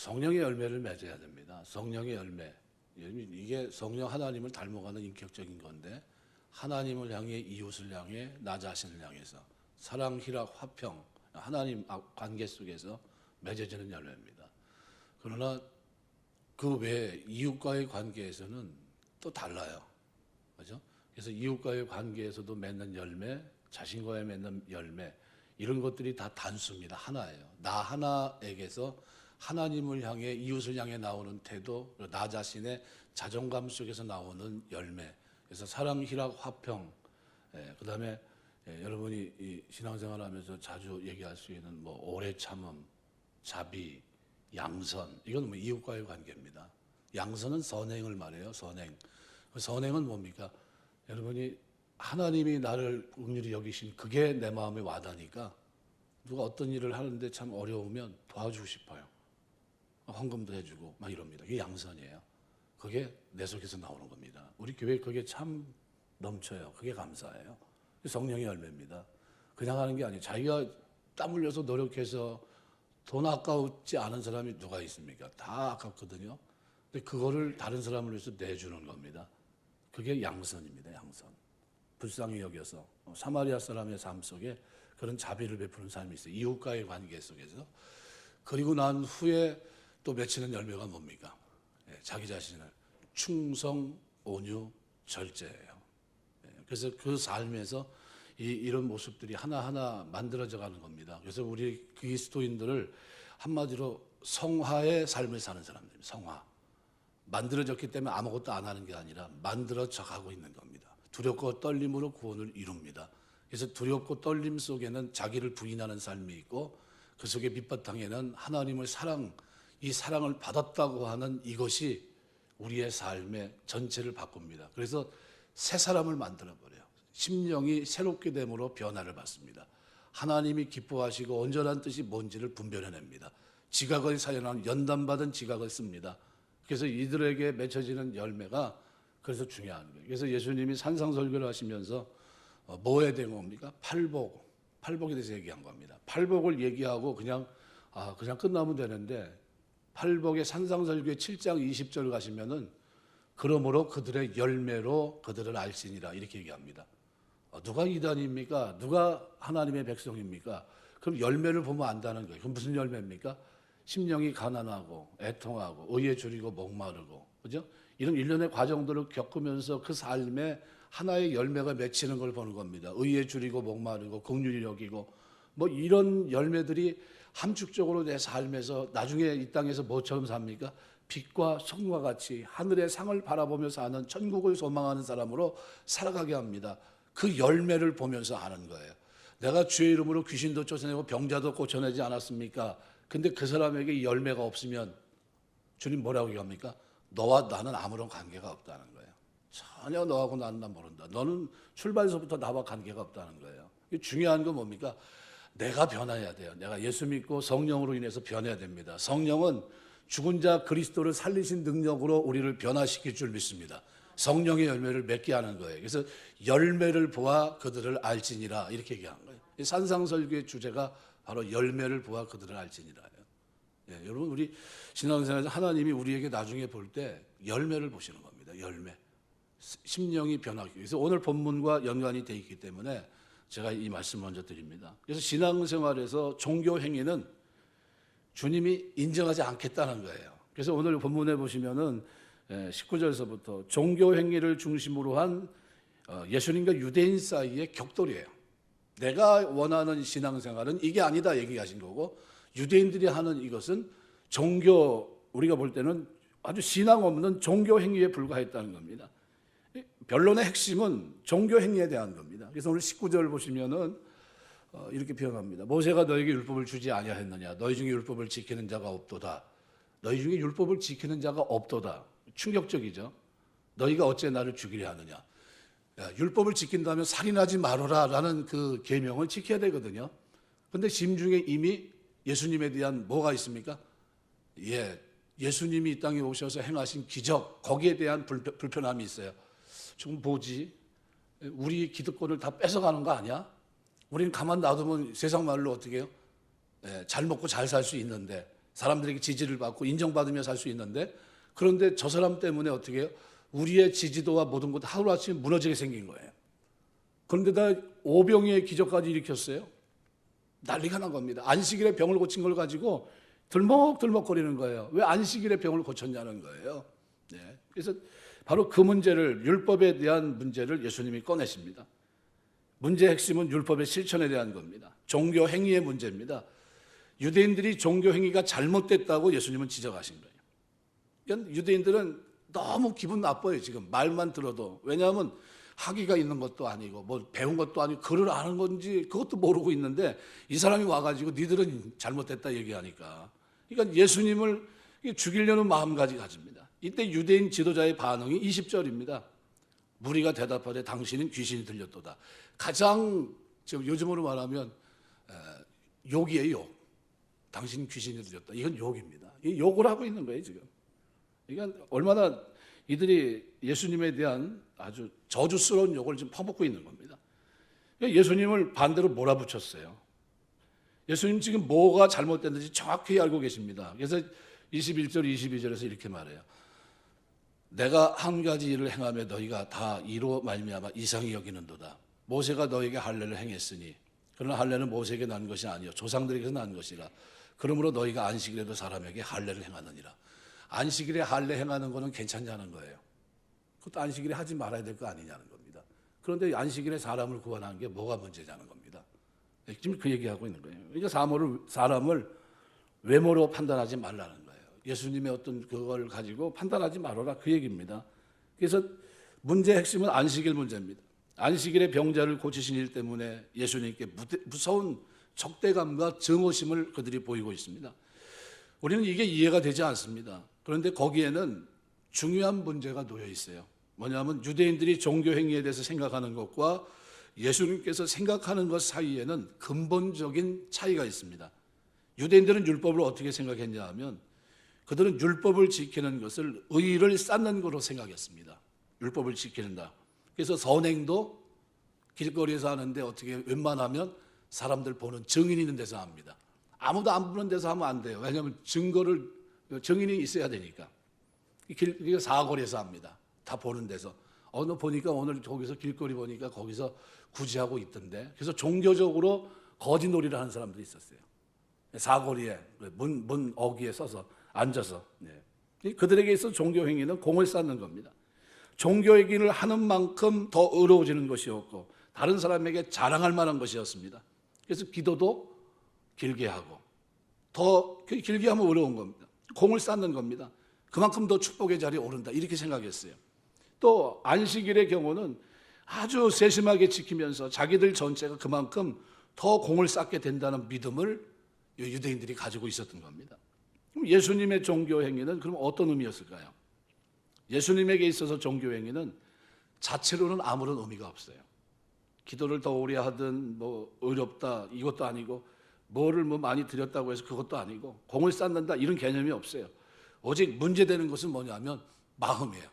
성령의 열매를 맺어야 됩니다. 성령의 열매. 이게 성령 하나님을 닮아가는 인격적인 건데 하나님을 향해 이웃을 향해 나 자신을 향해서 사랑, 희락, 화평 하나님 관계 속에서 맺어지는 열매입니다. 그러나 그 외에 이웃과의 관계에서는 또 달라요. 그렇죠? 그래서 이웃과의 관계에서도 맺는 열매, 자신과의 맺는 열매 이런 것들이 다 단수입니다. 하나예요. 나 하나에게서 하나님을 향해 이웃을 향해 나오는 태도, 나 자신의 자존감 속에서 나오는 열매. 그래서 사랑, 희락, 화평. 그다음에 여러분이 이 신앙생활하면서 자주 얘기할 수 있는 뭐 오래 참음, 자비, 양선. 이건 뭐 이웃과의 관계입니다. 양선은 선행을 말해요. 선행. 선행은 뭡니까? 여러분이 하나님이 나를 긍휼히 여기신 그게 내 마음에 와닿으니까 누가 어떤 일을 하는데 참 어려우면 도와주고 싶어요. 헌금도 해주고 막 이럽니다. 이게 양선이에요. 그게 내 속에서 나오는 겁니다. 우리 교회 그게 참 넘쳐요. 그게 감사해요. 성령의 열매입니다. 그냥 하는 게 아니에요. 자기가 땀 흘려서 노력해서 돈 아까우지 않은 사람이 누가 있습니까? 다 아깝거든요. 근데 그거를 다른 사람을 위해서 내주는 겁니다. 그게 양선입니다. 양선. 불쌍히 여겨서 사마리아 사람의 삶 속에 그런 자비를 베푸는 삶이 있어요. 이웃과의 관계 속에서. 그리고 난 후에 또 맺히는 열매가 뭡니까? 자기 자신을 충성, 온유, 절제예요. 그래서 그 삶에서 이런 모습들이 하나하나 만들어져 가는 겁니다. 그래서 우리 그리스도인들을 한마디로 성화의 삶을 사는 사람들입니다. 성화. 만들어졌기 때문에 아무것도 안 하는 게 아니라 만들어져 가고 있는 겁니다. 두렵고 떨림으로 구원을 이룹니다. 그래서 두렵고 떨림 속에는 자기를 부인하는 삶이 있고 그 속에 밑바탕에는 하나님의 사랑, 이 사랑을 받았다고 하는 이것이 우리의 삶의 전체를 바꿉니다. 그래서 새 사람을 만들어버려요. 심령이 새롭게 됨으로 변화를 받습니다. 하나님이 기뻐하시고 온전한 뜻이 뭔지를 분별해냅니다. 지각을 사용한 연단받은 지각을 씁니다. 그래서 이들에게 맺혀지는 열매가 그래서 중요한 거예요. 그래서 예수님이 산상설교를 하시면서 뭐에 대한 겁니까? 팔복에 대해서 얘기한 겁니다. 팔복을 얘기하고 그냥 끝나면 되는데 팔복의 산상설교의 7장 20절 가시면은 그러므로 그들의 열매로 그들을 알지니라 이렇게 얘기합니다. 누가 이단입니까? 누가 하나님의 백성입니까? 그럼 열매를 보면 안다는 거예요. 그럼 무슨 열매입니까? 심령이 가난하고 애통하고 의에 줄이고 목마르고 그죠? 이런 일련의 과정들을 겪으면서 그 삶에 하나의 열매가 맺히는 걸 보는 겁니다. 의에 줄이고 목마르고 긍휼히 여기고 뭐 이런 열매들이 함축적으로 내 삶에서 나중에 이 땅에서 뭐처럼 삽니까? 빛과 성과 같이 하늘의 상을 바라보며 사는 천국을 소망하는 사람으로 살아가게 합니다. 그 열매를 보면서 아는 거예요. 내가 주의 이름으로 귀신도 쫓아내고 병자도 고쳐내지 않았습니까? 근데 그 사람에게 열매가 없으면 주님 뭐라고 얘기합니까? 너와 나는 아무런 관계가 없다는 거예요. 전혀 너하고 나는 모른다. 너는 출발서부터 나와 관계가 없다는 거예요. 중요한 건 뭡니까? 내가 변해야 돼요. 내가 예수 믿고 성령으로 인해서 변해야 됩니다. 성령은 죽은 자 그리스도를 살리신 능력으로 우리를 변화시킬 줄 믿습니다. 성령의 열매를 맺게 하는 거예요. 그래서 열매를 보아 그들을 알지니라 이렇게 얘기한 거예요. 산상설교의 주제가 바로 열매를 보아 그들을 알지니라예요. 여러분 우리 신앙생활에서 하나님이 우리에게 나중에 볼 때 열매를 보시는 겁니다. 열매. 심령이 변하기 위해서 오늘 본문과 연관이 되어 있기 때문에 제가 이 말씀 먼저 드립니다. 그래서 신앙생활에서 종교 행위는 주님이 인정하지 않겠다는 거예요. 그래서 오늘 본문에 보시면은 19절서부터 종교 행위를 중심으로 한 예수님과 유대인 사이의 격돌이에요. 내가 원하는 신앙생활은 이게 아니다 얘기하신 거고 유대인들이 하는 이것은 종교 우리가 볼 때는 아주 신앙 없는 종교 행위에 불과했다는 겁니다. 변론의 핵심은 종교 행위에 대한 겁니다. 그래서 오늘 19절 보시면은 이렇게 표현합니다. 모세가 너에게 율법을 주지 아니하였느냐? 너희 중에 율법을 지키는 자가 없도다. 너희 중에 율법을 지키는 자가 없도다. 충격적이죠. 너희가 어째 나를 죽이려 하느냐? 율법을 지킨다면 살인하지 말아라라는 그 계명을 지켜야 되거든요. 그런데 심중에 이미 예수님에 대한 뭐가 있습니까? 예수님이 이 땅에 오셔서 행하신 기적 거기에 대한 불편함이 있어요. 좀 뭐지? 우리 기득권을 다 뺏어가는 거 아니야? 우리는 가만 놔두면 세상 말로 어떻게 해요? 잘 먹고 잘 살 수 있는데 사람들에게 지지를 받고 인정받으며 살 수 있는데, 그런데 저 사람 때문에 어떻게 해요? 우리의 지지도와 모든 것 하루아침에 무너지게 생긴 거예요. 그런데다 오병이의 기적까지 일으켰어요. 난리가 난 겁니다. 안식일에 병을 고친 걸 가지고 들먹들먹거리는 거예요. 왜 안식일에 병을 고쳤냐는 거예요. 네. 그래서 바로 그 문제를, 율법에 대한 문제를 예수님이 꺼내십니다. 문제의 핵심은 율법의 실천에 대한 겁니다. 종교 행위의 문제입니다. 유대인들이 종교 행위가 잘못됐다고 예수님은 지적하신 거예요. 그러니까 유대인들은 너무 기분 나빠요, 지금 말만 들어도. 왜냐하면 학위가 있는 것도 아니고 뭐 배운 것도 아니고 글을 아는 건지 그것도 모르고 있는데 이 사람이 와가지고 니들은 잘못됐다 얘기하니까. 그러니까 예수님을 죽이려는 마음까지 가집니다. 이때 유대인 지도자의 반응이 20절입니다. 무리가 대답하되 당신은 귀신이 들렸도다. 가장 지금 요즘으로 말하면 욕이에요, 욕. 당신 귀신이 들렸다. 이건 욕입니다. 이 욕을 하고 있는 거예요, 지금. 그러니까 얼마나 이들이 예수님에 대한 아주 저주스러운 욕을 지금 퍼붓고 있는 겁니다. 예수님을 반대로 몰아붙였어요. 예수님 지금 뭐가 잘못됐는지 정확히 알고 계십니다. 그래서 21절, 22절에서 이렇게 말해요. 내가 한 가지 일을 행하며 너희가 다 이로 말미암아 이상히 여기는도다. 모세가 너에게 할례를 행했으니 그러나 할례는 모세에게 난 것이 아니요 조상들에게서 난 것이라. 그러므로 너희가 안식일에도 사람에게 할례를 행하느니라. 안식일에 할례 행하는 거는 괜찮냐는 거예요. 그것도 안식일에 하지 말아야 될 거 아니냐는 겁니다. 그런데 안식일에 사람을 구원하는 게 뭐가 문제냐는 겁니다. 지금 그 얘기하고 있는 거예요. 그러니까 사람을 외모로 판단하지 말라는 거예요. 예수님의 어떤 그걸 가지고 판단하지 말아라, 그 얘기입니다. 그래서 문제의 핵심은 안식일 문제입니다. 안식일에 병자를 고치신 일 때문에 예수님께 무서운 적대감과 증오심을 그들이 보이고 있습니다. 우리는 이게 이해가 되지 않습니다. 그런데 거기에는 중요한 문제가 놓여 있어요. 뭐냐면 유대인들이 종교 행위에 대해서 생각하는 것과 예수님께서 생각하는 것 사이에는 근본적인 차이가 있습니다. 유대인들은 율법을 어떻게 생각했냐 하면 그들은 율법을 지키는 것을 의를 쌓는 것으로 생각했습니다. 율법을 지키는다. 그래서 선행도 길거리에서 하는데 어떻게 웬만하면 사람들 보는 증인이 있는 데서 합니다. 아무도 안 보는 데서 하면 안 돼요. 왜냐하면 증인이 있어야 되니까. 사거리에서 합니다. 다 보는 데서. 너 보니까 오늘 거기서 길거리 보니까 거기서 구제하고 있던데. 그래서 종교적으로 거짓놀이를 하는 사람들이 있었어요. 사거리에 문 어귀에 서서 앉아서. 그들에게 있어 종교 행위는 공을 쌓는 겁니다. 종교 행위를 하는 만큼 더 의로워지는 것이었고 다른 사람에게 자랑할 만한 것이었습니다. 그래서 기도도 길게 하고 더 길게 하면 어려운 겁니다. 공을 쌓는 겁니다. 그만큼 더 축복의 자리에 오른다, 이렇게 생각했어요. 또 안식일의 경우는 아주 세심하게 지키면서 자기들 전체가 그만큼 더 공을 쌓게 된다는 믿음을 유대인들이 가지고 있었던 겁니다. 그럼 예수님의 종교 행위는 그럼 어떤 의미였을까요? 예수님에게 있어서 종교 행위는 자체로는 아무런 의미가 없어요. 기도를 더 오래 하든 뭐 어렵다 이것도 아니고 뭐를 많이 드렸다고 해서 그것도 아니고 공을 쌓는다 이런 개념이 없어요. 오직 문제되는 것은 뭐냐면 마음이에요.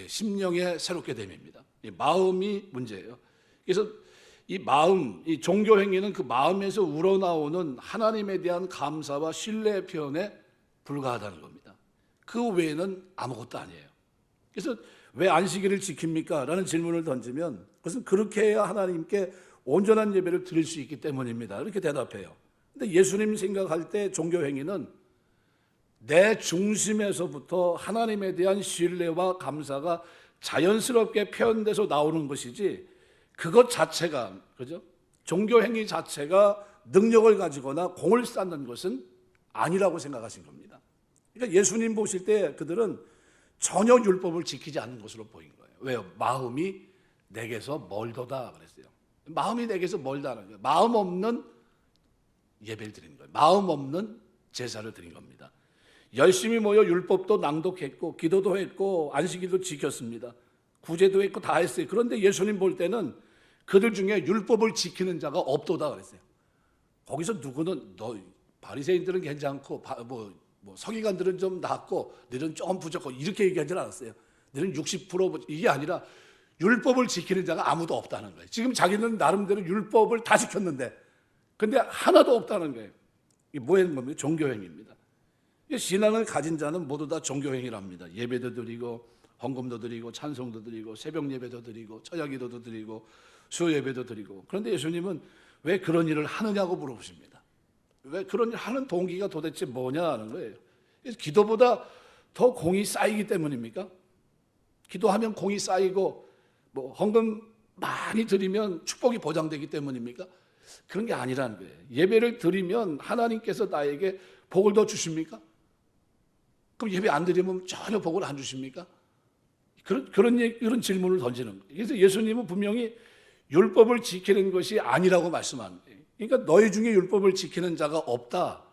심령의 새롭게 됨입니다. 마음이 문제예요. 그래서 이 마음, 이 종교 행위는 그 마음에서 우러나오는 하나님에 대한 감사와 신뢰의 표현에 불과하다는 겁니다. 그 외에는 아무것도 아니에요. 그래서 왜 안식일을 지킵니까? 라는 질문을 던지면 그것은 그렇게 해야 하나님께 온전한 예배를 드릴 수 있기 때문입니다. 이렇게 대답해요. 근데 예수님 생각할 때 종교 행위는 내 중심에서부터 하나님에 대한 신뢰와 감사가 자연스럽게 표현돼서 나오는 것이지 그것 자체가, 그죠? 종교 행위 자체가 능력을 가지거나 공을 쌓는 것은 아니라고 생각하신 겁니다. 그러니까 예수님 보실 때 그들은 전혀 율법을 지키지 않는 것으로 보인 거예요. 왜요? 마음이 내게서 멀도다 그랬어요. 마음이 내게서 멀다는 거예요. 마음 없는 예배를 드린 거예요. 마음 없는 제사를 드린 겁니다. 열심히 모여 율법도 낭독했고 기도도 했고 안식일도 지켰습니다. 구제도 했고 다 했어요. 그런데 예수님 볼 때는 그들 중에 율법을 지키는 자가 없도다 그랬어요. 거기서 누구는 너 바리새인들은 괜찮고 서기관들은 좀 낫고 너는 좀 부족하고 이렇게 얘기하지 않았어요. 너는 60% 이게 아니라 율법을 지키는 자가 아무도 없다는 거예요. 지금 자기는 나름대로 율법을 다 지켰는데 근데 하나도 없다는 거예요. 이게 뭐하는 겁니까? 종교행위입니다. 신앙을 가진 자는 모두 다 종교행위랍니다. 예배도 드리고 헌금도 드리고 찬송도 드리고 새벽 예배도 드리고 처야기도도 드리고 수요 예배도 드리고. 그런데 예수님은 왜 그런 일을 하느냐고 물어보십니다. 왜 그런 일 하는 동기가 도대체 뭐냐 하는 거예요. 기도보다 더 공이 쌓이기 때문입니까? 기도하면 공이 쌓이고 뭐 헌금 많이 드리면 축복이 보장되기 때문입니까? 그런 게 아니라는 거예요. 예배를 드리면 하나님께서 나에게 복을 더 주십니까? 그럼 예배 안 드리면 전혀 복을 안 주십니까? 그런 질문을 던지는 거예요. 그래서 예수님은 분명히 율법을 지키는 것이 아니라고 말씀하는 거예요. 그러니까 너희 중에 율법을 지키는 자가 없다.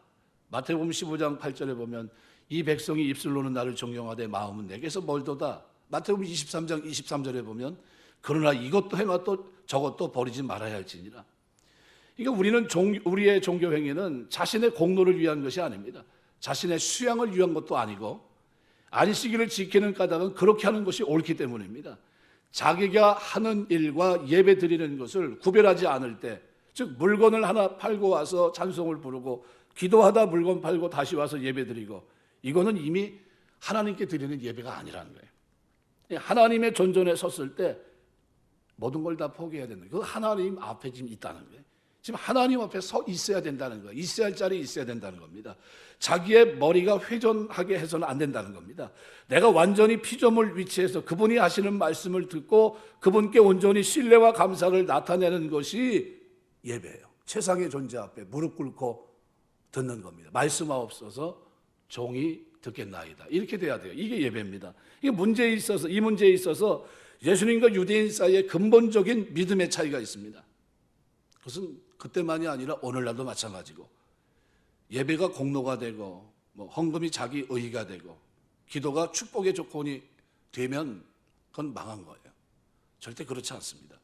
마태복음 15장 8절에 보면 이 백성이 입술로는 나를 존경하되 마음은 내게서 멀도다. 마태복음 23장 23절에 보면 그러나 이것도 행하도 저것도 버리지 말아야 할지니라. 그러니까 우리의 종교 행위는 자신의 공로를 위한 것이 아닙니다. 자신의 수양을 위한 것도 아니고 안식일을 지키는 까닭은 그렇게 하는 것이 옳기 때문입니다. 자기가 하는 일과 예배 드리는 것을 구별하지 않을 때, 즉 물건을 하나 팔고 와서 찬송을 부르고 기도하다 물건 팔고 다시 와서 예배 드리고, 이거는 이미 하나님께 드리는 예배가 아니라는 거예요. 하나님의 존전에 섰을 때 모든 걸 다 포기해야 된다. 그 하나님 앞에 지금 있다는 거예요. 지금 하나님 앞에 서 있어야 된다는 거예요. 있어야 할 자리에 있어야 된다는 겁니다. 자기의 머리가 회전하게 해서는 안 된다는 겁니다. 내가 완전히 피조물 위치에서 그분이 하시는 말씀을 듣고 그분께 온전히 신뢰와 감사를 나타내는 것이 예배예요. 최상의 존재 앞에 무릎 꿇고 듣는 겁니다. 말씀하옵소서 종이 듣겠나이다. 이렇게 돼야 돼요. 이게 예배입니다. 이 문제에 있어서 예수님과 유대인 사이에 근본적인 믿음의 차이가 있습니다. 그것은 그때만이 아니라 오늘날도 마찬가지고, 예배가 공로가 되고 헌금이 자기 의의가 되고 기도가 축복의 조건이 되면 그건 망한 거예요. 절대 그렇지 않습니다.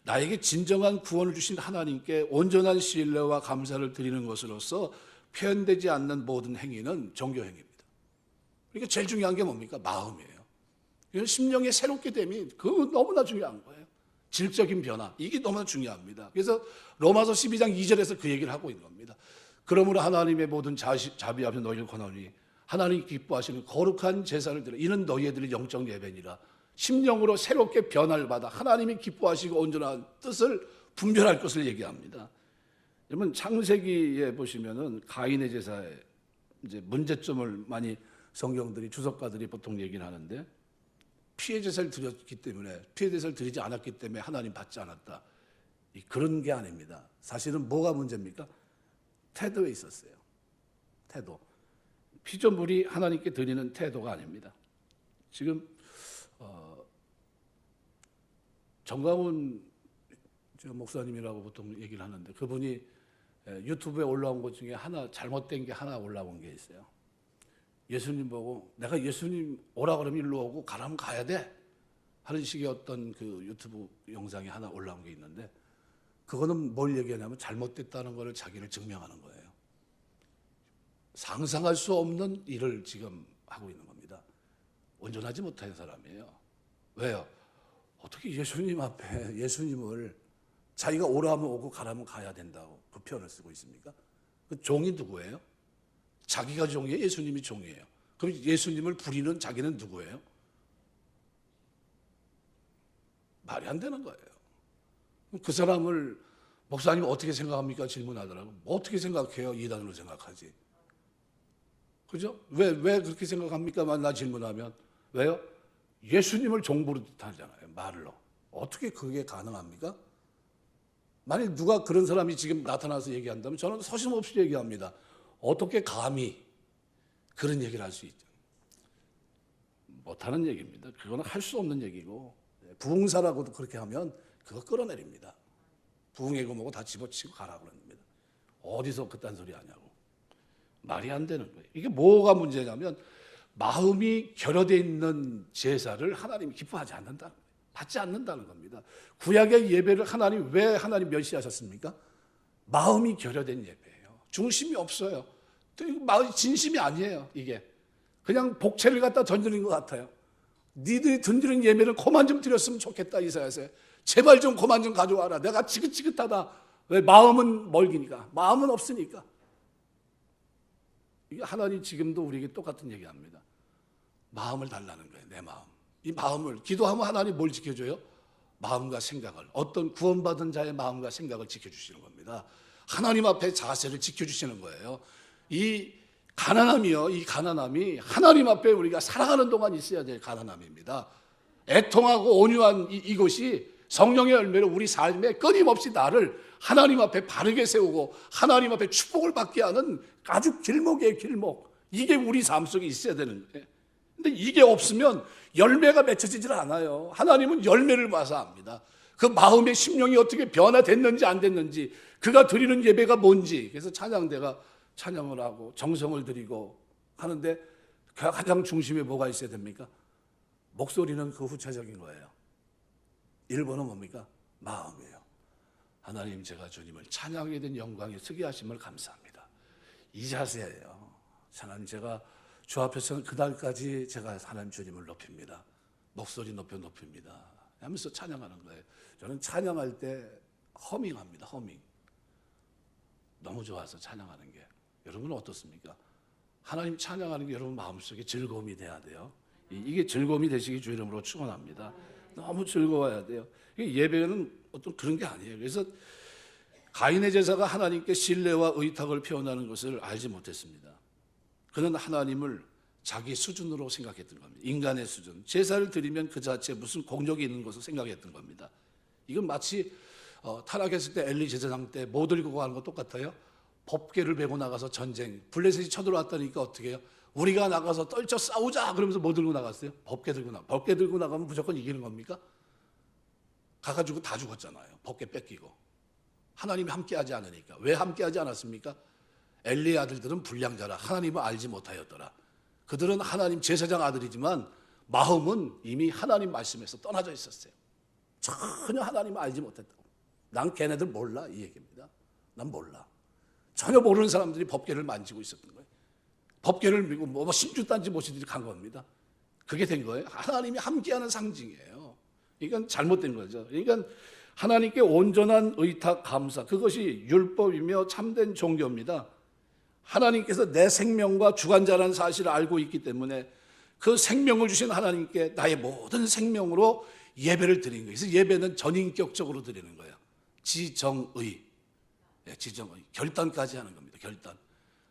나에게 진정한 구원을 주신 하나님께 온전한 신뢰와 감사를 드리는 것으로서 표현되지 않는 모든 행위는 종교 행위입니다. 그러니까 제일 중요한 게 뭡니까? 마음이에요. 심령의 새롭게 됨이 그거 너무나 중요한 거예요. 질적인 변화, 이게 너무나 중요합니다. 그래서 로마서 12장 2절에서 그 얘기를 하고 있는 겁니다. 그러므로 하나님의 모든 자비 앞에 너희를 권하니 하나님이 기뻐하시는 거룩한 제사를 드려 이는 너희들의 영적 예배니라. 심령으로 새롭게 변화를 받아 하나님이 기뻐하시고 온전한 뜻을 분별할 것을 얘기합니다. 여러분 창세기에 보시면은 가인의 제사에 이제 문제점을 많이 성경들이 주석가들이 보통 얘기를 하는데, 피해 제사를 드렸기 때문에, 피해 제사를 드리지 않았기 때문에 하나님 받지 않았다. 그런 게 아닙니다. 사실은 뭐가 문제입니까? 태도에 있었어요. 태도. 피조물이 하나님께 드리는 태도가 아닙니다. 지금 정광훈 목사님이라고 보통 얘기를 하는데, 그분이 유튜브에 올라온 것 중에 하나 잘못된 게 하나 올라온 게 있어요. 예수님 보고 내가 예수님 오라 그러면 일로 오고 가라면 가야 돼 하는 식의 어떤 그 유튜브 영상이 하나 올라온 게 있는데, 그거는 뭘 얘기하냐면 잘못됐다는 걸 자기를 증명하는 거예요. 상상할 수 없는 일을 지금 하고 있는 겁니다. 온전하지 못한 사람이에요. 왜요? 어떻게 예수님 앞에 예수님을 자기가 오라 하면 오고 가라면 가야 된다고 그 표현을 쓰고 있습니까? 그 종이 누구예요? 자기가 종이에요? 예수님이 종이에요? 그럼 예수님을 부리는 자기는 누구예요? 말이 안 되는 거예요. 그 사람을 목사님 어떻게 생각합니까? 질문하더라고. 어떻게 생각해요? 이단으로 생각하지. 그죠? 왜 그렇게 생각합니까?만 나 질문하면 왜요? 예수님을 종부로 하잖아요. 말로. 어떻게 그게 가능합니까? 만약 누가 그런 사람이 지금 나타나서 얘기한다면 저는 서슴없이 얘기합니다. 어떻게 감히 그런 얘기를 할 수 있죠? 못하는 얘기입니다. 그거는 할 수 없는 얘기고, 부흥사라고도 그렇게 하면 그거 끌어내립니다. 부흥회고 뭐고 다 집어치고 가라고 그럽니다. 어디서 그딴 소리 하냐고. 말이 안 되는 거예요. 이게 뭐가 문제냐면 마음이 결여되어 있는 제사를 하나님이 기뻐하지 않는다는 거예요. 받지 않는다는 겁니다. 구약의 예배를 왜 하나님 멸시하셨습니까? 마음이 결여된 예배예요. 중심이 없어요. 진심이 아니에요. 이게 그냥 복채를 갖다 던지는 것 같아요. 니들이 던지는 예배는 그만 좀 드렸으면 좋겠다. 이사야서 제발 좀 그만 좀 가져와라. 내가 지긋지긋하다. 왜? 마음은 멀기니까. 마음은 없으니까. 이게 하나님 지금도 우리에게 똑같은 얘기합니다. 마음을 달라는 거예요. 내 마음. 이 마음을 기도하면 하나님 뭘 지켜줘요? 마음과 생각을, 어떤 구원받은 자의 마음과 생각을 지켜주시는 겁니다. 하나님 앞에 자세를 지켜주시는 거예요. 이 가난함이요, 이 가난함이 하나님 앞에 우리가 살아가는 동안 있어야 될 가난함입니다. 애통하고 온유한 이것이 성령의 열매로 우리 삶에 끊임없이 나를 하나님 앞에 바르게 세우고 하나님 앞에 축복을 받게 하는 아주 길목의 길목, 이게 우리 삶 속에 있어야 되는 거예요. 근데 이게 없으면 열매가 맺혀지질 않아요. 하나님은 열매를 봐서 압니다. 그 마음의 심령이 어떻게 변화됐는지 안 됐는지, 그가 드리는 예배가 뭔지. 그래서 찬양대가 찬양을 하고 정성을 드리고 하는데 그 가장 중심에 뭐가 있어야 됩니까? 목소리는 그 후차적인 거예요. 1번은 뭡니까? 마음이에요. 하나님, 제가 주님을 찬양하게 된 영광에 서게 하심을 감사합니다. 이 자세예요. 하나님, 제가 주 앞에서는 그날까지 제가 하나님 주님을 높입니다. 목소리 높입니다 하면서 찬양하는 거예요. 저는 찬양할 때 허밍합니다. 허밍. 너무 좋아서 찬양하는 게. 여러분은 어떻습니까? 하나님 찬양하는 게 여러분 마음속에 즐거움이 돼야 돼요. 이게 즐거움이 되시기 주 이름으로 축원합니다. 너무 즐거워야 돼요. 예배는 어떤 그런 게 아니에요. 그래서 가인의 제사가 하나님께 신뢰와 의탁을 표현하는 것을 알지 못했습니다. 그는 하나님을 자기 수준으로 생각했던 겁니다. 인간의 수준. 제사를 드리면 그 자체에 무슨 공력이 있는 것을 생각했던 겁니다. 이건 마치 타락했을 때 엘리 제사장 때 뭐 들고 가는 거 똑같아요. 법궤를 메고 나가서 전쟁. 블레셋이 쳐들어왔다니까 어떻게 해요? 우리가 나가서 떨쳐 싸우자 그러면서 뭐 들고 나갔어요? 법궤 들고 나가. 법궤 들고 나가면 무조건 이기는 겁니까? 가가지고 다 죽었잖아요. 법궤 뺏기고. 하나님이 함께하지 않으니까. 왜 함께하지 않았습니까? 엘리의 아들들은 불량자라 하나님을 알지 못하였더라. 그들은 하나님 제사장 아들이지만 마음은 이미 하나님 말씀에서 떠나져 있었어요. 전혀 하나님을 알지 못했다고. 난 걔네들 몰라, 이 얘기입니다. 난 몰라. 전혀 모르는 사람들이 법궤를 만지고 있었던 거예요. 법궤를 밀고 뭐 신주단지 모시듯이 간 겁니다. 그게 된 거예요. 하나님이 함께하는 상징이에요. 이건 잘못된 거죠. 그러니까 하나님께 온전한 의탁 감사, 그것이 율법이며 참된 종교입니다. 하나님께서 내 생명과 주관자라는 사실을 알고 있기 때문에 그 생명을 주신 하나님께 나의 모든 생명으로 예배를 드리는 거예요. 그래서 예배는 전인격적으로 드리는 거예요. 지정의, 지정의, 결단까지 하는 겁니다. 결단.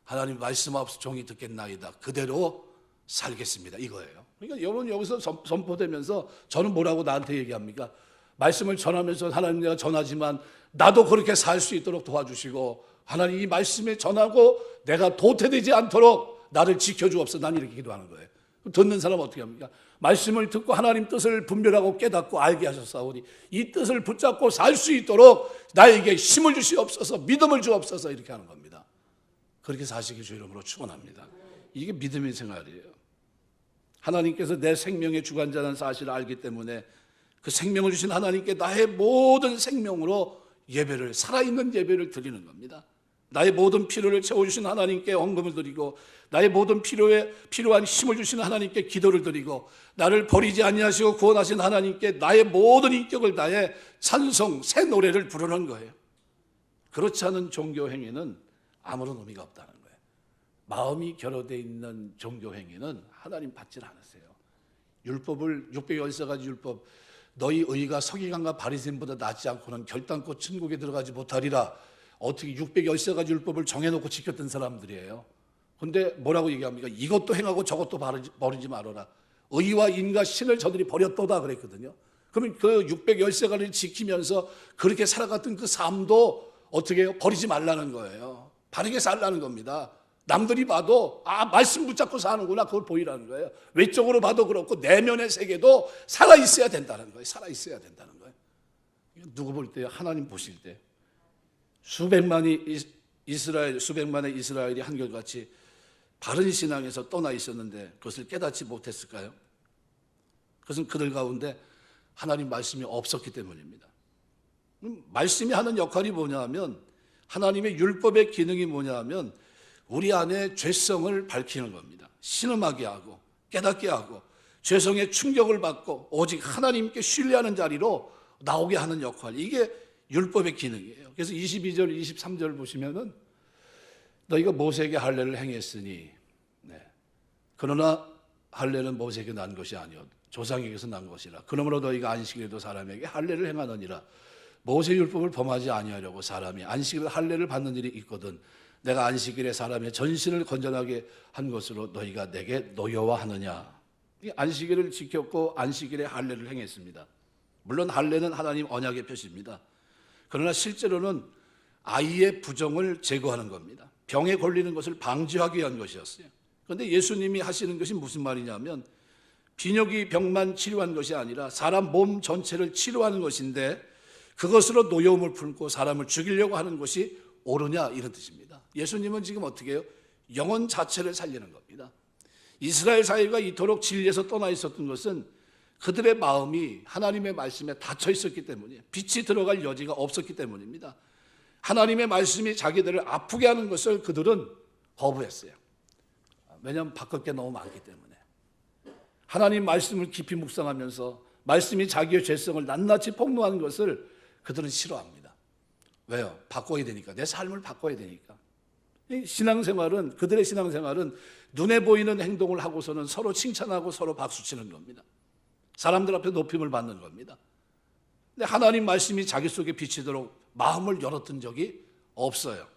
하나님 말씀하옵소 종이 듣겠나이다. 그대로 살겠습니다. 이거예요. 그러니까 여러분 여기서 선포되면서 저는 뭐라고 나한테 얘기합니까? 말씀을 전하면서 하나님 내가 전하지만 나도 그렇게 살 수 있도록 도와주시고 하나님 이 말씀에 전하고 내가 도태되지 않도록 나를 지켜주옵소서. 난 이렇게 기도하는 거예요. 듣는 사람 어떻게 합니까? 말씀을 듣고 하나님 뜻을 분별하고 깨닫고 알게 하셨사오니 이 뜻을 붙잡고 살 수 있도록 나에게 힘을 주시옵소서, 믿음을 주옵소서, 이렇게 하는 겁니다. 그렇게 사시기 주 이름으로 축원합니다. 이게 믿음의 생활이에요. 하나님께서 내 생명의 주관자라는 사실을 알기 때문에 그 생명을 주신 하나님께 나의 모든 생명으로 예배를, 살아있는 예배를 드리는 겁니다. 나의 모든 필요를 채워주신 하나님께 헌금을 드리고 나의 모든 필요한 힘을 주신 하나님께 기도를 드리고 나를 버리지 아니하시고 구원하신 하나님께 나의 모든 인격을 다해 찬송, 새 노래를 부르는 거예요. 그렇지 않은 종교 행위는 아무런 의미가 없다는 거예요. 마음이 결여되어 있는 종교 행위는 하나님 받지 않으세요. 율법을 613가지 율법, 너희 의가 서기관과 바리새인보다 낫지 않고는 결단코 천국에 들어가지 못하리라. 어떻게 613가지 율법을 정해놓고 지켰던 사람들이에요. 근데 뭐라고 얘기합니까? 이것도 행하고 저것도 버리지 말아라. 의와 인과 신을 저들이 버렸도다 그랬거든요. 그러면 그 613가지를 지키면서 그렇게 살아갔던 그 삶도 어떻게 해요? 버리지 말라는 거예요. 바르게 살라는 겁니다. 남들이 봐도 말씀 붙잡고 사는구나, 그걸 보이라는 거예요. 외적으로 봐도 그렇고 내면의 세계도 살아있어야 된다는 거예요. 살아있어야 된다는 거예요. 누구 볼 때요? 하나님 보실 때 수백만의 이스라엘이 한결같이 바른 신앙에서 떠나 있었는데 그것을 깨닫지 못했을까요? 그것은 그들 가운데 하나님 말씀이 없었기 때문입니다. 말씀이 하는 역할이 뭐냐 하면, 하나님의 율법의 기능이 뭐냐 하면 우리 안에 죄성을 밝히는 겁니다. 신음하게 하고 깨닫게 하고 죄성의 충격을 받고 오직 하나님께 신뢰하는 자리로 나오게 하는 역할, 이게 율법의 기능이에요. 그래서 22절, 23절 보시면은 너희가 모세에게 할례를 행했으니 그러나 할례는 모세에게 난 것이 아니오 조상에게서 난 것이라. 그러므로 너희가 안식일에도 사람에게 할례를 행하느니라. 모세 율법을 범하지 아니하려고 사람이 안식일 할례를 받는 일이 있거든 내가 안식일에 사람의 전신을 건전하게 한 것으로 너희가 내게 노여워하느냐. 이 안식일을 지켰고 안식일에 할례를 행했습니다. 물론 할례는 하나님 언약의 표시입니다. 그러나 실제로는 아이의 부정을 제거하는 겁니다. 병에 걸리는 것을 방지하기 위한 것이었어요. 그런데 예수님이 하시는 것이 무슨 말이냐면 빈혈이 병만 치료한 것이 아니라 사람 몸 전체를 치료하는 것인데 그것으로 노여움을 품고 사람을 죽이려고 하는 것이 옳으냐 이런 뜻입니다. 예수님은 지금 어떻게 해요? 영혼 자체를 살리는 겁니다. 이스라엘 사회가 이토록 진리에서 떠나 있었던 것은 그들의 마음이 하나님의 말씀에 닫혀 있었기 때문이에요. 빛이 들어갈 여지가 없었기 때문입니다. 하나님의 말씀이 자기들을 아프게 하는 것을 그들은 거부했어요. 왜냐하면 바꿀 게 너무 많기 때문에. 하나님 말씀을 깊이 묵상하면서 말씀이 자기의 죄성을 낱낱이 폭로하는 것을 그들은 싫어합니다. 왜요? 바꿔야 되니까. 내 삶을 바꿔야 되니까. 신앙생활은 그들의 신앙생활은 눈에 보이는 행동을 하고서는 서로 칭찬하고 서로 박수치는 겁니다. 사람들 앞에 높임을 받는 겁니다. 근데 하나님 말씀이 자기 속에 비치도록 마음을 열었던 적이 없어요.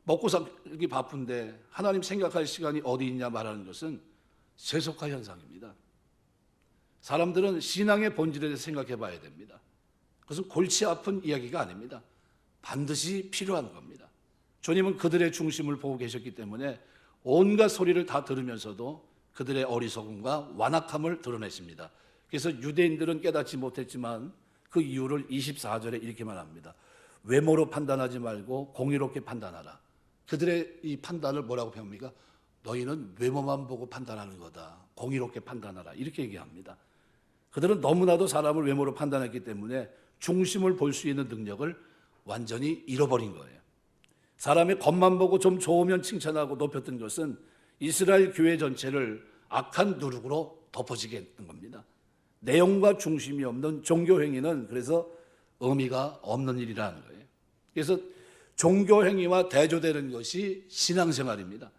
먹고 살기 바쁜데 하나님 생각할 시간이 어디 있냐 말하는 것은 세속화 현상입니다. 사람들은 신앙의 본질에 대해서 생각해 봐야 됩니다. 그것은 골치 아픈 이야기가 아닙니다. 반드시 필요한 겁니다. 주님은 그들의 중심을 보고 계셨기 때문에 온갖 소리를 다 들으면서도 그들의 어리석음과 완악함을 드러냈습니다. 그래서 유대인들은 깨닫지 못했지만 그 이유를 24절에 이렇게 말합니다. 외모로 판단하지 말고 공의롭게 판단하라. 그들의 이 판단을 뭐라고 표현합니까? 너희는 외모만 보고 판단하는 거다. 공의롭게 판단하라. 이렇게 얘기합니다. 그들은 너무나도 사람을 외모로 판단했기 때문에 중심을 볼 수 있는 능력을 완전히 잃어버린 거예요. 사람의 겉만 보고 좀 좋으면 칭찬하고 높였던 것은 이스라엘 교회 전체를 악한 누룩으로 덮어지게 했던 겁니다. 내용과 중심이 없는 종교행위는 그래서 의미가 없는 일이라는 거예요. 그래서 종교행위와 대조되는 것이 신앙생활입니다.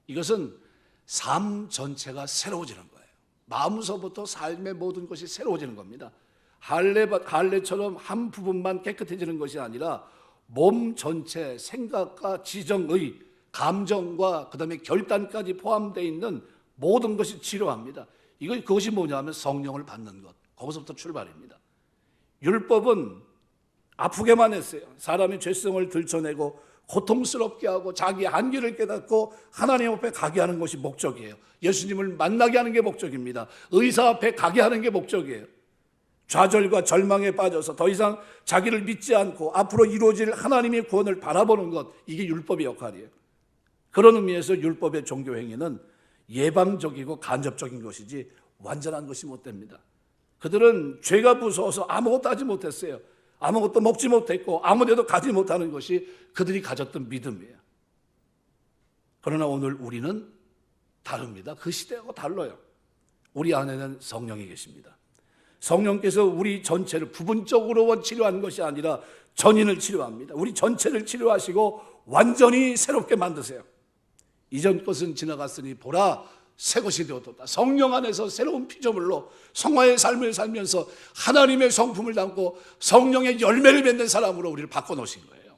이것은 삶 전체가 새로워지는 거예요. 마음서부터 삶의 모든 것이 새로워지는 겁니다. 할례처럼 한 부분만 깨끗해지는 것이 아니라 몸 전체 생각과 지정의 감정과 그다음에 결단까지 포함되어 있는 모든 것이 치료합니다. 그것이 뭐냐면 성령을 받는 것. 거기서부터 출발입니다. 율법은 아프게만 했어요. 사람의 죄성을 들춰내고 고통스럽게 하고 자기 한계를 깨닫고 하나님 앞에 가게 하는 것이 목적이에요. 예수님을 만나게 하는 게 목적입니다. 의사 앞에 가게 하는 게 목적이에요. 좌절과 절망에 빠져서 더 이상 자기를 믿지 않고 앞으로 이루어질 하나님의 구원을 바라보는 것, 이게 율법의 역할이에요. 그런 의미에서 율법의 종교행위는 예방적이고 간접적인 것이지 완전한 것이 못 됩니다. 그들은 죄가 무서워서 아무것도 하지 못했어요. 아무것도 먹지 못했고 아무데도 가지 못하는 것이 그들이 가졌던 믿음이에요. 그러나 오늘 우리는 다릅니다. 그 시대하고 달라요. 우리 안에는 성령이 계십니다. 성령께서 우리 전체를 부분적으로 치료하는 것이 아니라 전인을 치료합니다. 우리 전체를 치료하시고 완전히 새롭게 만드세요. 이전 것은 지나갔으니 보라 새 것이 되었다. 성령 안에서 새로운 피조물로 성화의 삶을 살면서 하나님의 성품을 담고 성령의 열매를 맺는 사람으로 우리를 바꿔놓으신 거예요.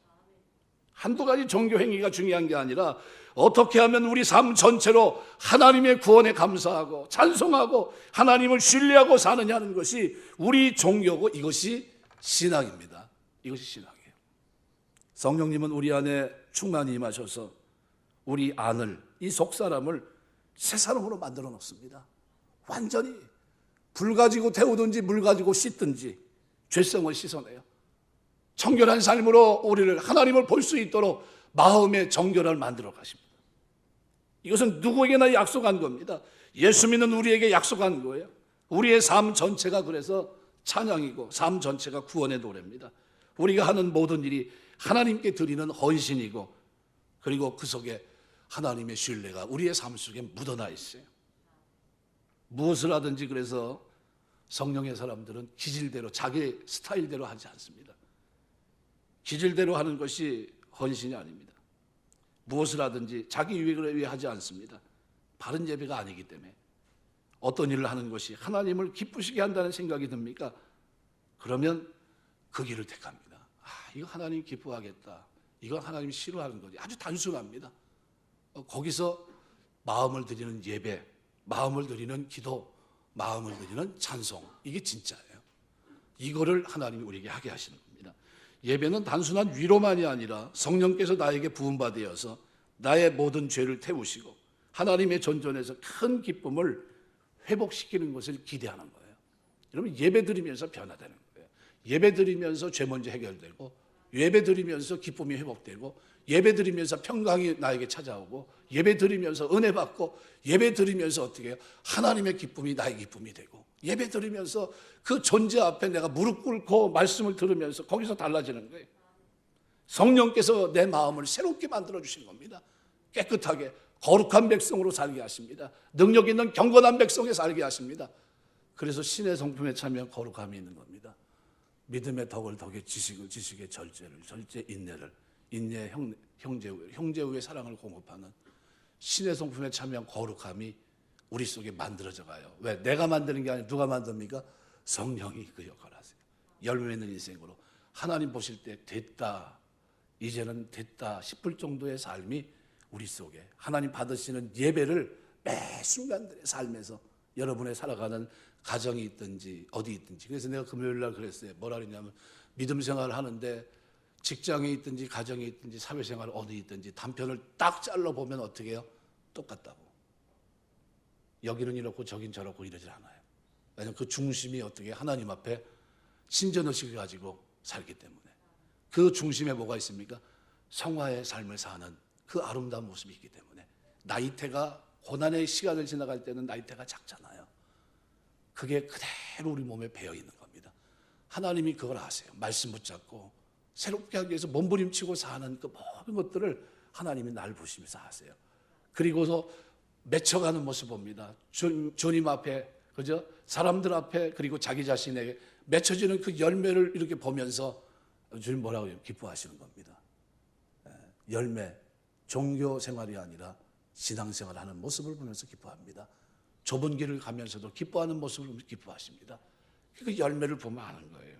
한두 가지 종교 행위가 중요한 게 아니라 어떻게 하면 우리 삶 전체로 하나님의 구원에 감사하고 찬송하고 하나님을 신뢰하고 사느냐는 것이 우리 종교고 이것이 신앙입니다. 이것이 신앙이에요. 성령님은 우리 안에 충만히 임하셔서 우리 안을, 이 속사람을 새 사람으로 만들어 놓습니다. 완전히 불 가지고 태우든지 물 가지고 씻든지 죄성을 씻어내요. 청결한 삶으로 우리를 하나님을 볼 수 있도록 마음의 정결을 만들어 가십니다. 이것은 누구에게나 약속한 겁니다. 예수 믿는 우리에게 약속한 거예요. 우리의 삶 전체가 그래서 찬양이고 삶 전체가 구원의 노래입니다. 우리가 하는 모든 일이 하나님께 드리는 헌신이고 그리고 그 속에 하나님의 신뢰가 우리의 삶 속에 묻어나 있어요. 무엇을 하든지 그래서 성령의 사람들은 기질대로 자기 스타일대로 하지 않습니다. 기질대로 하는 것이 헌신이 아닙니다. 무엇을 하든지 자기 유익을 위해 하지 않습니다. 바른 예배가 아니기 때문에. 어떤 일을 하는 것이 하나님을 기쁘시게 한다는 생각이 듭니까? 그러면 그 길을 택합니다. 이거 하나님 기뻐하겠다. 이건 하나님이 싫어하는 거지. 아주 단순합니다. 거기서 마음을 드리는 예배, 마음을 드리는 기도, 마음을 드리는 찬송, 이게 진짜예요. 이거를 하나님이 우리에게 하게 하시는 겁니다. 예배는 단순한 위로만이 아니라 성령께서 나에게 부음받으어서 나의 모든 죄를 태우시고 하나님의 전전에서 큰 기쁨을 회복시키는 것을 기대하는 거예요. 여러분, 예배 드리면서 변화되는 거예요. 예배 드리면서 죄 문제 해결되고, 예배 드리면서 기쁨이 회복되고, 예배 드리면서 평강이 나에게 찾아오고, 예배 드리면서 은혜 받고, 예배 드리면서 어떻게 해요? 하나님의 기쁨이 나의 기쁨이 되고, 예배 드리면서 그 존재 앞에 내가 무릎 꿇고 말씀을 들으면서 거기서 달라지는 거예요. 성령께서 내 마음을 새롭게 만들어 주신 겁니다. 깨끗하게 거룩한 백성으로 살게 하십니다. 능력 있는 경건한 백성에 살게 하십니다. 그래서 신의 성품에 참여한 거룩함이 있는 겁니다. 믿음의 덕을 덕에 지식의 절제 인내를, 인내 형제 후의 사랑을 공급하는 신의 성품에 참여한 거룩함이 우리 속에 만들어져 가요. 왜? 내가 만드는 게 아니라 누가 만듭니까? 성령이 그 역할을 하세요. 열매 있는 인생으로 하나님 보실 때 됐다, 이제는 됐다 싶을 정도의 삶이 우리 속에 하나님 받으시는 예배를 매 순간들의 삶에서 여러분의 살아가는 가정이 있든지 어디 있든지. 그래서 내가 금요일 날 그랬어요. 뭐라 그랬냐면, 믿음 생활을 하는데 직장에 있든지 가정에 있든지 사회생활 어디 있든지 단편을 딱 잘라보면 어떻게 해요? 똑같다고. 여기는 이렇고 저긴 저렇고 이러질 않아요. 왜냐하면 그 중심이 어떻게 하나님 앞에 신전의식을 가지고 살기 때문에. 그 중심에 뭐가 있습니까? 성화의 삶을 사는 그 아름다운 모습이 있기 때문에. 나이테가, 고난의 시간을 지나갈 때는 나이테가 작잖아요. 그게 그대로 우리 몸에 배어 있는 겁니다. 하나님이 그걸 아세요. 말씀 붙잡고 새롭게 하기 위해서 몸부림치고 사는 그 모든 것들을 하나님이 날 보시면서 아세요. 그리고서 맺혀가는 모습 봅니다. 주님 앞에, 그죠? 사람들 앞에, 그리고 자기 자신에게 맺혀지는 그 열매를 이렇게 보면서 주님 뭐라고 해요? 기뻐하시는 겁니다. 열매, 종교 생활이 아니라 신앙생활을 하는 모습을 보면서 기뻐합니다. 좁은 길을 가면서도 기뻐하는 모습을 보면서 기뻐하십니다. 그 열매를 보면 아는 거예요.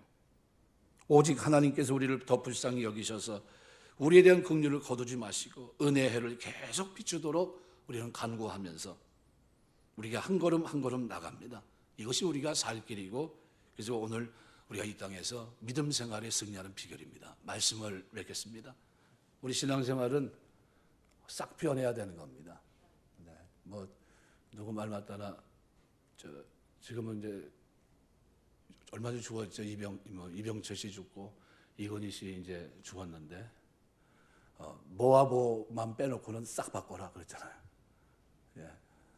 오직 하나님께서 우리를 더 불쌍히 여기셔서 우리에 대한 긍휼을 거두지 마시고 은혜의 해를 계속 비추도록 우리는 간구하면서 우리가 한 걸음 한 걸음 나갑니다. 이것이 우리가 살 길이고, 그래서 오늘 우리가 이 땅에서 믿음 생활에 승리하는 비결입니다. 말씀을 맺겠습니다. 우리 신앙생활은 싹 변해야 되는 겁니다. 네, 뭐 누구 말 맞다나 지금은 이제 얼마 전에 죽었죠. 이병철 씨 죽고 이건희 씨 이제 죽었는데 뭐와 뭐만 빼놓고는 싹 바꿔라 그랬잖아요. 예,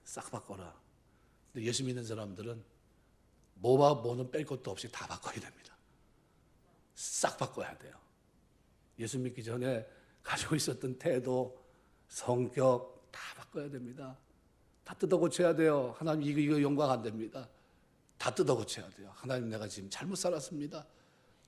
싹 바꿔라. 근데 예수 믿는 사람들은 뭐와 뭐는 뺄 것도 없이 다 바꿔야 됩니다. 싹 바꿔야 돼요. 예수 믿기 전에 가지고 있었던 태도, 성격 다 바꿔야 됩니다. 다 뜯어 고쳐야 돼요. 하나님 이거 영광 안 됩니다. 다 뜯어 고쳐야 돼요. 하나님, 내가 지금 잘못 살았습니다.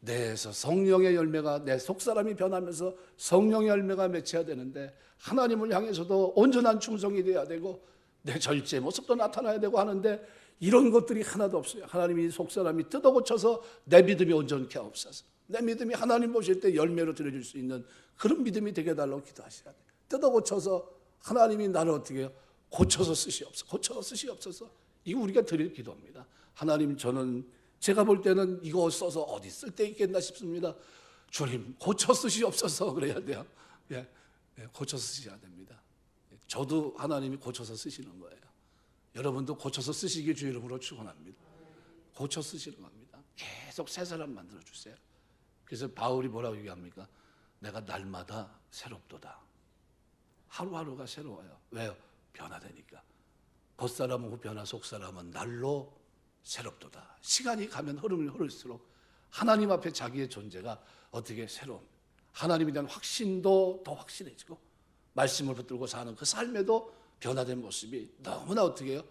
내에서 성령의 열매가, 내 속사람이 변하면서 성령의 열매가 맺혀야 되는데, 하나님을 향해서도 온전한 충성이 돼야 되고 내 절제 모습도 나타나야 되고 하는데 이런 것들이 하나도 없어요. 하나님이 속사람이 뜯어 고쳐서 내 믿음이 온전케 하옵소서. 내 믿음이 하나님 보실 때 열매로 드려줄 수 있는 그런 믿음이 되게 해달라고 기도하셔야 돼요. 뜯어 고쳐서 하나님이 나를 어떻게 해요? 고쳐서 쓰시옵소서. 고쳐서 쓰시옵소서. 이거 우리가 드릴 기도입니다. 하나님, 저는 제가 볼 때는 이거 써서 어디 쓸 데 있겠나 싶습니다. 주님, 고쳐 쓰시옵소서. 그래야 돼요. 예, 고쳐서 쓰셔야 됩니다. 저도 하나님이 고쳐서 쓰시는 거예요. 여러분도 고쳐서 쓰시기 주 이름으로 축원합니다. 고쳐 쓰시는 겁니다. 계속 새 사람 만들어 주세요. 그래서 바울이 뭐라고 얘기합니까? 내가 날마다 새롭도다. 하루하루가 새로워요. 왜요? 변화되니까. 겉사람은 후 변화, 속사람은 날로 새롭도다. 시간이 가면 흐를수록 하나님 앞에 자기의 존재가 어떻게 새로운, 하나님에 대한 확신도 더 확실해지고 말씀을 붙들고 사는 그 삶에도 변화된 모습이 너무나 어떻게 해요?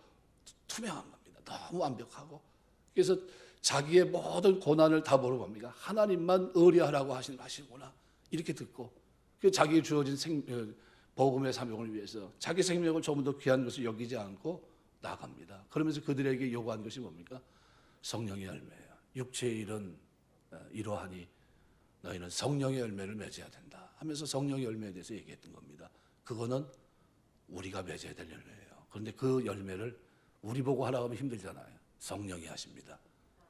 투명한 겁니다. 너무 완벽하고. 그래서 자기의 모든 고난을 다 물어봅니다. 하나님만 의뢰하라고 하시는구나. 이렇게 듣고 자기에 주어진 복음의 사명을 위해서 자기 생명을 조금 더 귀한 것을 여기지 않고 나갑니다. 그러면서 그들에게 요구한 것이 뭡니까? 성령의 열매예요. 육체의 일은 이러하니 너희는 성령의 열매를 맺어야 된다 하면서 성령의 열매에 대해서 얘기했던 겁니다. 그거는 우리가 맺어야 될 열매예요. 그런데 그 열매를 우리 보고 하라고 하면 힘들잖아요. 성령이 하십니다.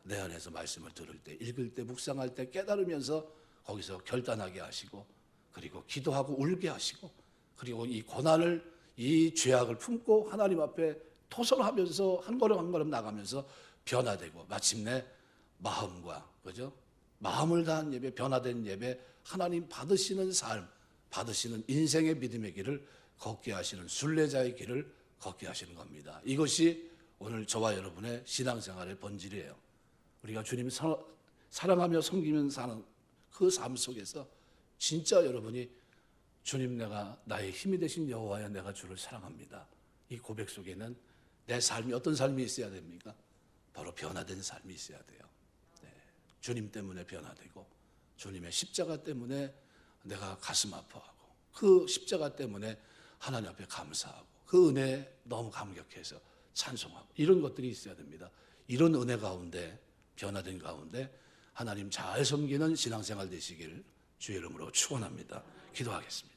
내 안에서 말씀을 들을 때, 읽을 때, 묵상할 때 깨달으면서 거기서 결단하게 하시고, 그리고 기도하고 울게 하시고, 그리고 이 고난을, 이 죄악을 품고 하나님 앞에 토설하면서 한 걸음 한 걸음 나가면서 변화되고, 마침내 마음과, 그죠? 마음을 다한 예배, 변화된 예배, 하나님 받으시는 삶, 받으시는 인생의 믿음의 길을 걷게 하시는 순례자의 길을 걷게 하시는 겁니다. 이것이 오늘 저와 여러분의 신앙생활의 본질이에요. 우리가 주님 사랑하며 섬기면 사는 그 삶 속에서 진짜 여러분이 주님, 내가 나의 힘이 되신 여호와여, 내가 주를 사랑합니다. 이 고백 속에는 내 삶이 어떤 삶이 있어야 됩니까? 바로 변화된 삶이 있어야 돼요. 네. 주님 때문에 변화되고, 주님의 십자가 때문에 내가 가슴 아파하고, 그 십자가 때문에 하나님 앞에 감사하고, 그 은혜에 너무 감격해서 찬송하고, 이런 것들이 있어야 됩니다. 이런 은혜 가운데, 변화된 가운데 하나님 잘 섬기는 신앙생활 되시길 주의 이름으로 축원합니다. 기도하겠습니다.